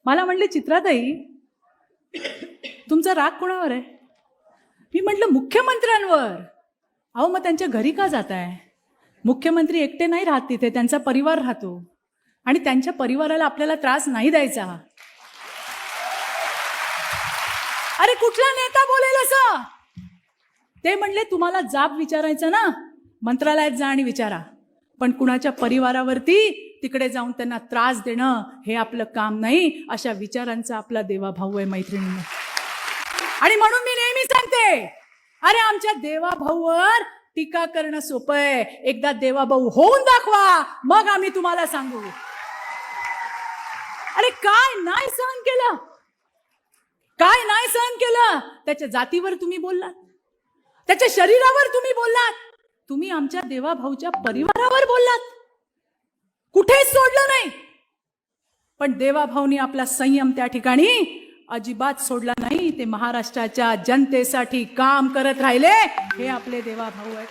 मला म्हणले, चित्राताई तुमचा राग कोणावर आहे? मी म्हटलं, मुख्यमंत्र्यांवर. अहो मग त्यांच्या घरी का जाताय? मुख्यमंत्री एकटे नाही राहत तिथे, त्यांचा परिवार राहतो आणि त्यांच्या परिवाराला आपल्याला त्रास नाही द्यायचा. अरे कुठला नेता बोलेल असं? ते म्हणले, तुम्हाला जाब विचारायचा ना, मंत्रालयात जा आणि विचारा, पण कुणाच्या परिवारावरती तिकडे जाऊन त्यांना त्रास देणं हे आपलं काम नाही. अशा विचारांचा आपला देवाभाऊ आहे मैत्रिणींना. आणि म्हणून मी नेहमी सांगते, अरे आमच्या देवाभाऊवर टीका करणं सोपं आहे, एकदा देवाभाऊ होऊन दाखवा, मग आम्ही तुम्हाला सांगू. अरे काय नाही सहन केलं, काय नाही सहन केलं? त्याच्या जातीवर तुम्ही बोललात, त्याच्या शरीरावर तुम्ही बोललात, तुम्ही आमच्या देवाभाऊच्या परिवारावर बोललात, कुठेच सोडलं नाही. पण देवाभाऊनी आपला संयम त्या ठिकाणी अजिबात सोडला नाही. ते महाराष्ट्राच्या जनतेसाठी काम करत राहिले. हे आपले देवाभाऊ आहेत.